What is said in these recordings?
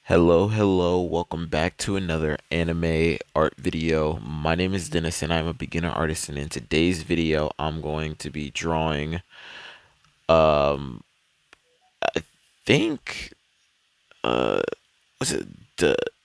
Hello, welcome back to another anime art video. My name is Dennis and I'm a beginner artist, and in today's video I'm going to be drawing um I think what's it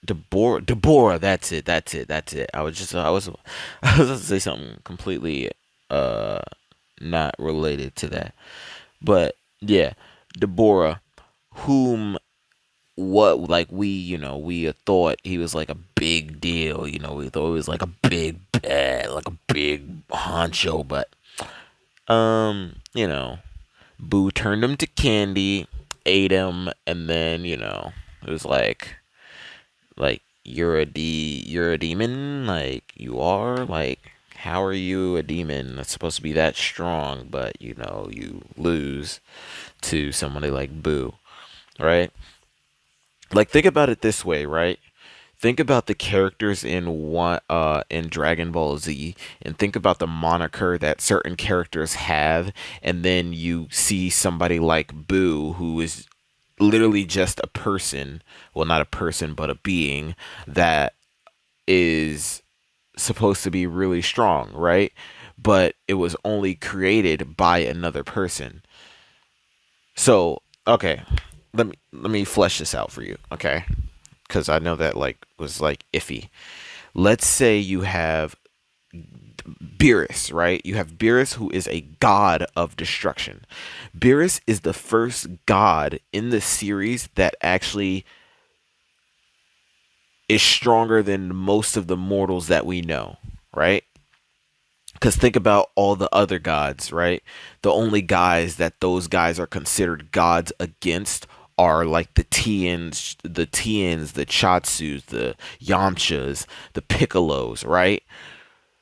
Deborah, that's it. I was gonna say something completely uh not related to that. But yeah, Deborah, whom what like we thought he was like a big deal. We thought he was like a big bad, like a big honcho. But Boo turned him to candy, ate him, and then it was like you're a demon, like you are, like how are you a demon that's supposed to be that strong, but you lose to somebody like Boo, right? Like, think about it this way, right? Think about the characters in Dragon Ball Z, and think about the moniker that certain characters have, and then you see somebody like Boo, who is literally just a person, well, not a person but a being that is supposed to be really strong, right? But it was only created by another person. So, okay, let me flesh this out for you, okay? Because I know that like was like iffy. Let's say you have Beerus, right? You have Beerus, who is a god of destruction. Beerus is the first god in the series that actually is stronger than most of the mortals that we know, right? Because think about all the other gods, right? The only guys that those guys are considered gods against are like the Tians, the Chatsus, the Yamchas, the Piccolos, right?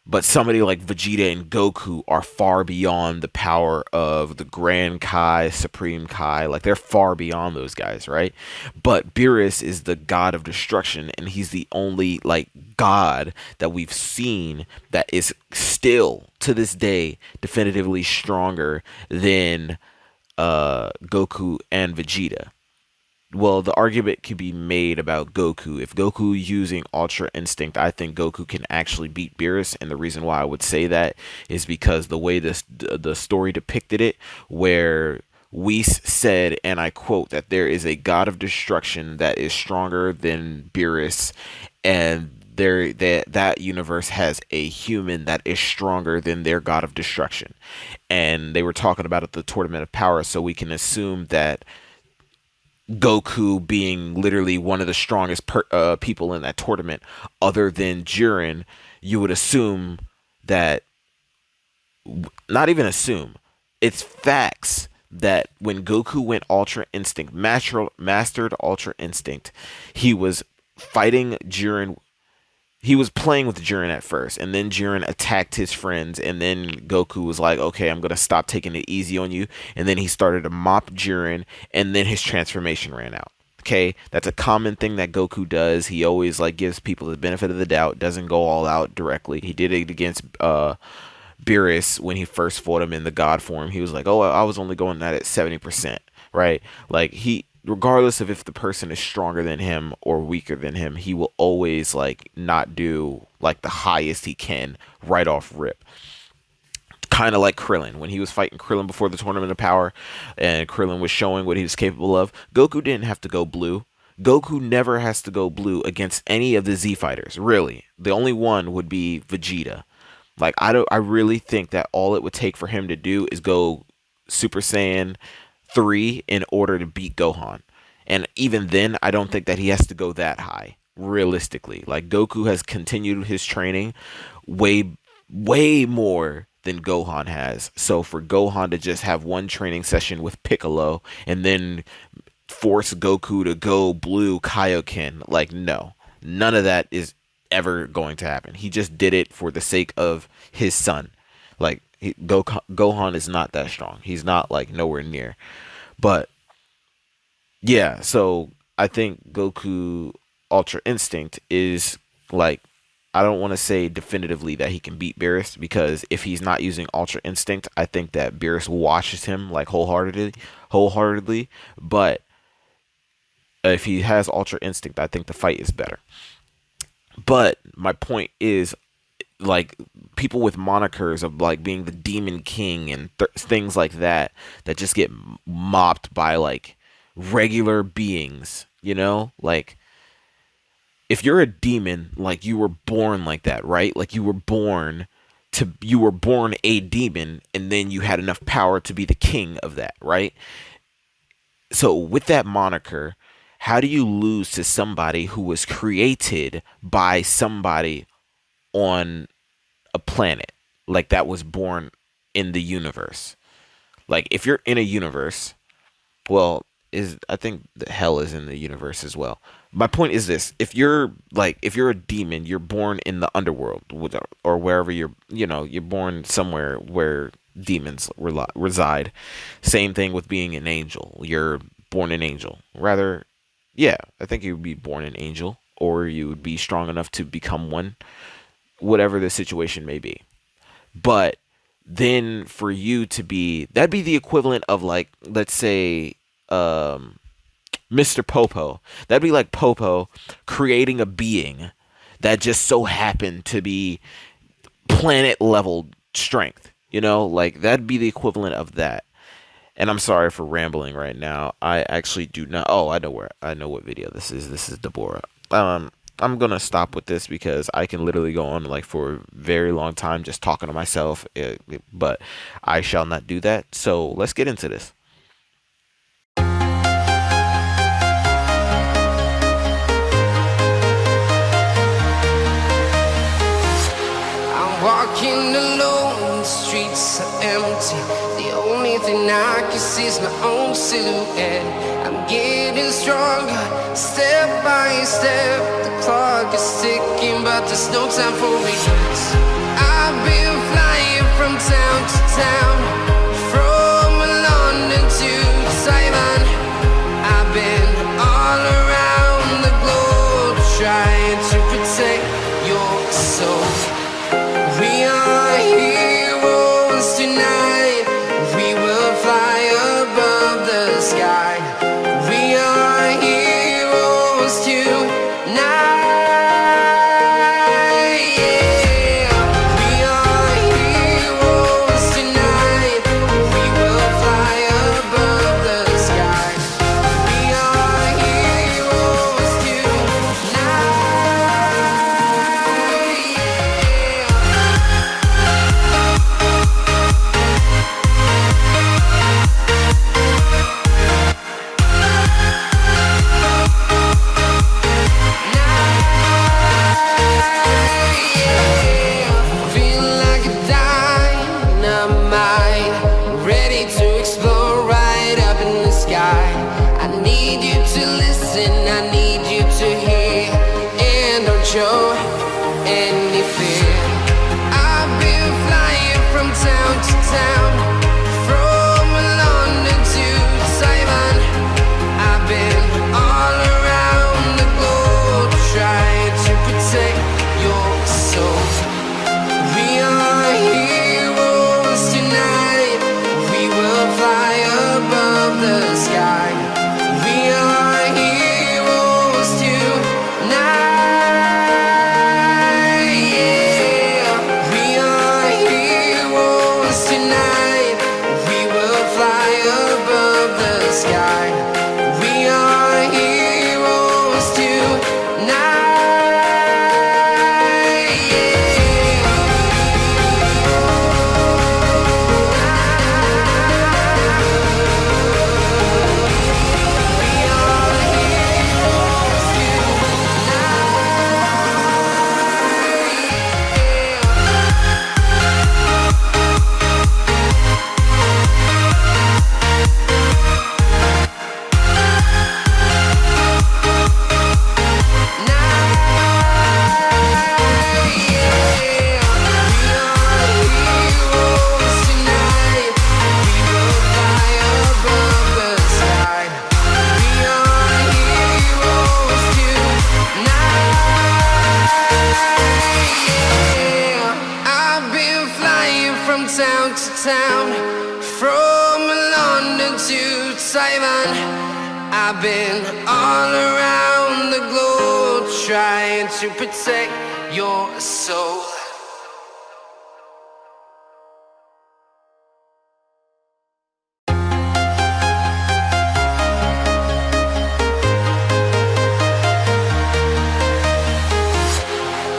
But somebody like Vegeta and Goku are far beyond the power of the Grand Kai, Supreme Kai. Like, they're far beyond those guys, right? But Beerus is the god of destruction, and he's the only like god that we've seen that is still to this day definitively stronger than Goku and Vegeta. Well, the argument could be made about Goku. If Goku using Ultra Instinct, I think Goku can actually beat Beerus, and the reason why I would say that is because the way the story depicted it, where Whis said, and I quote, that there is a god of destruction that is stronger than Beerus, and that universe has a human that is stronger than their god of destruction, and they were talking about it at the Tournament of Power, so we can assume that Goku being literally one of the strongest people in that tournament, other than Jiren, you would assume that, not even assume, it's facts that when Goku went Ultra Instinct, mastered Ultra Instinct, he was fighting Jiren. He was playing with Jiren at first, and then Jiren attacked his friends, and then Goku was like, okay, I'm gonna stop taking it easy on you, and then he started to mop Jiren, and then his transformation ran out. Okay, that's a common thing that Goku does. He always like gives people the benefit of the doubt, doesn't go all out directly. He did it against Beerus when he first fought him in the God form. He was like, "Oh, I was only going at it 70%." Right? Like, he, regardless of if the person is stronger than him or weaker than him, he will always like not do like the highest he can right off rip. Kind of like Krillin when he was fighting Krillin before the Tournament of Power, and Krillin was showing what he was capable of. Goku didn't have to go blue. Goku never has to go blue against any of the Z fighters. Really, the only one would be Vegeta. Like, I really think that all it would take for him to do is go Super Saiyan 3 in order to beat Gohan. And even then, I don't think that he has to go that high, realistically. Like, Goku has continued his training way way more than Gohan has. So for Gohan to just have one training session with Piccolo and then force Goku to go blue Kaioken, like, no. None of that is ever going to happen. He just did it for the sake of his son. Like, Gohan is not that strong. He's not like nowhere near. But yeah, so I think Goku Ultra Instinct is like, I don't want to say definitively that he can beat Beerus, because if he's not using Ultra Instinct, I think that Beerus washes him like wholeheartedly. But If he has Ultra Instinct, I think the fight is better. But my point is, like, people with monikers of like being the Demon King and things like that, that just get mopped by like regular beings, you know? Like, if you're a demon, like, you were born like that, right? Like, you were born a demon, and then you had enough power to be the king of that, right? So with that moniker, how do you lose to somebody who was created by somebody on a planet, like, that was born in the universe? Like, if you're in a universe, well, is I think that hell is in the universe as well. My point is this: if you're a demon, you're born in the underworld, or wherever you're born somewhere where demons reside. Same thing with being an angel. You're born an angel. Rather, yeah, I think you would be born an angel, or you would be strong enough to become one, whatever the situation may be. But then for you to be, that'd be the equivalent of, like, let's say, Mr. Popo. That'd be like Popo creating a being that just so happened to be planet level strength. Like, that'd be the equivalent of that. And I'm sorry for rambling right now. I actually do not. Oh, I know what video this is. This is Deborah. I'm gonna stop with this because I can literally go on like for a very long time just talking to myself. But I shall not do that. So let's get into this. Walking alone, the streets are empty. The only thing I can see is my own silhouette. I'm getting stronger, step by step. The clock is ticking, but there's no time for regrets. I've been flying from town to town, from London to Taiwan. I've been all around the globe, trying to protect your soul. We are heroes tonight. We will fly above the sky. We are heroes tonight. Yeah. We are heroes tonight. We will fly above the sky. We are heroes tonight. Show any fear. I've been flying from town to town, from London to Taiwan. I've been all around the globe, trying to protect your soul. We are heroes tonight. We will fly above the sky. We are heroes tonight. Town, from London to Taiwan. I've been all around the globe trying to protect your soul.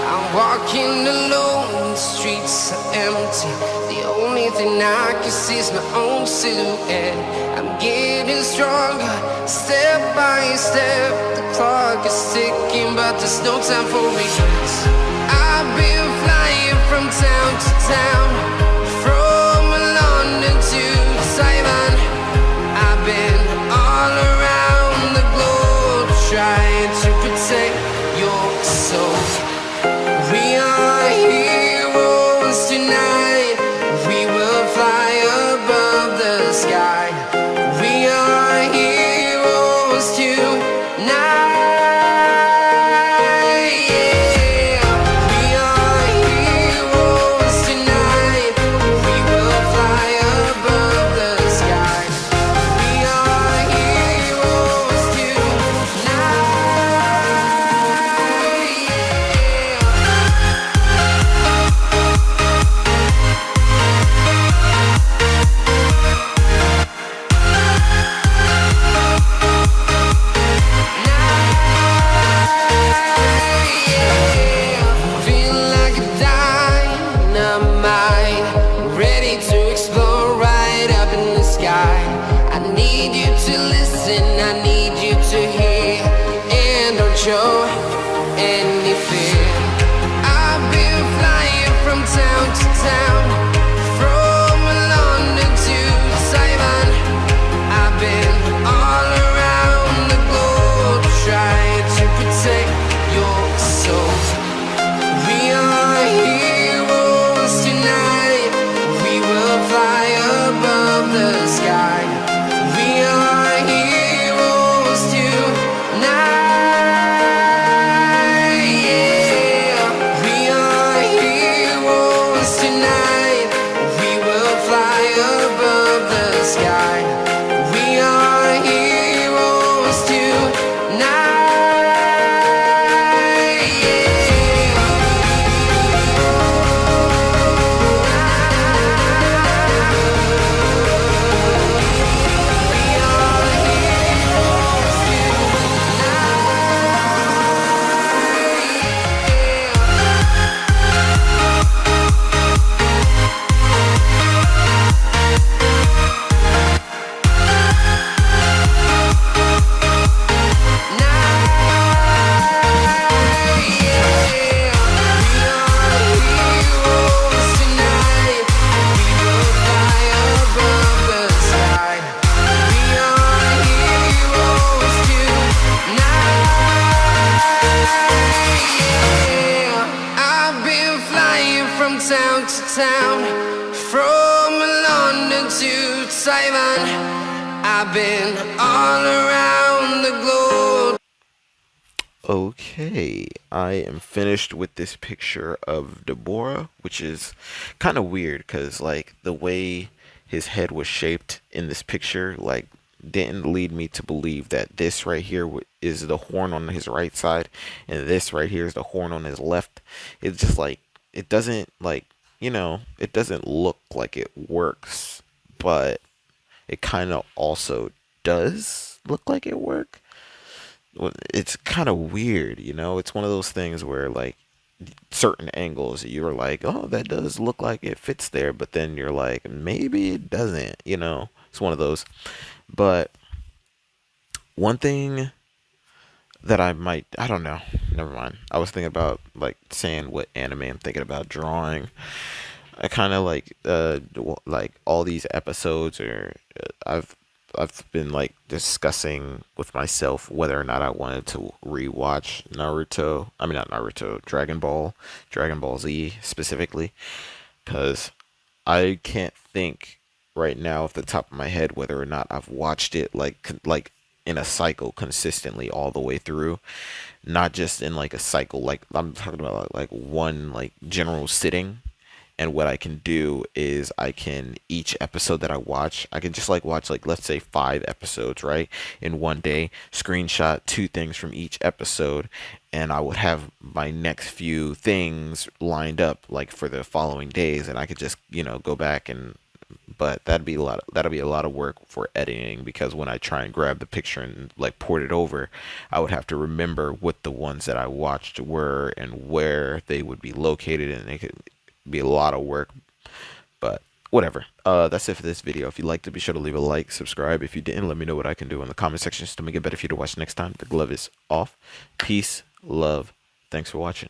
I'm walking alone, the streets are empty. The only thing I can see is my own silhouette. I'm getting stronger, step by step. The clock is ticking, but there's no time for regrets. I've been flying from town to town, from London to Taiwan. I've been all around the globe trying to protect your soul. We are heroes tonight. We will fly above the sky. We are heroes tonight. Yeah. We are heroes tonight. We will fly above the sky. We are heroes tonight. Feel like a dynamite, ready to explode right up in the sky. I need you to listen, I need you to hear, and don't show any fear. I've been flying from town to town, from London to Taiwan. I've been all around the globe trying to protect your soul. We are heroes tonight. We will fly above the sky. We are heroes tonight. Yeah. We are heroes tonight. We will fly above the sky. We are heroes tonight. Yeah. Town to town, from London to Taiwan. I've been all around the globe. Okay, I am finished with this picture of Deborah, which is kind of weird because, like, the way his head was shaped in this picture, like, didn't lead me to believe that this right here is the horn on his right side, and this right here is the horn on his left. It's just like, it doesn't, like, it doesn't look like it works, but it kind of also does look like it work. It's kind of weird, it's one of those things where, like, certain angles you're like, oh, that does look like it fits there, but then you're like, maybe it doesn't. It's one of those. But one thing that I don't know, never mind, I was thinking about, like, saying what anime I'm thinking about drawing. I kind of like all these episodes, or I've been, like, discussing with myself whether or not I wanted to rewatch Naruto. I mean, not Naruto, Dragon Ball Z specifically, because I can't think right now off the top of my head whether or not I've watched it, like in a cycle consistently all the way through, not just in, like, a cycle, like I'm talking about, like one, like, general sitting. And what I can do is I can, each episode that I watch, I can just like watch, like, let's say 5 episodes, right, in one day, screenshot 2 things from each episode, and I would have my next few things lined up like for the following days, and I could just, go back and, but that'd be a lot of work for editing, because when I try and grab the picture and like port it over, I would have to remember what the ones that I watched were and where they would be located, and it could be a lot of work. But whatever. That's it for this video. If you liked it, be sure to leave a like, subscribe. If you didn't, let me know what I can do in the comment section to make it better for you to watch next time. The glove is off. Peace, love. Thanks for watching.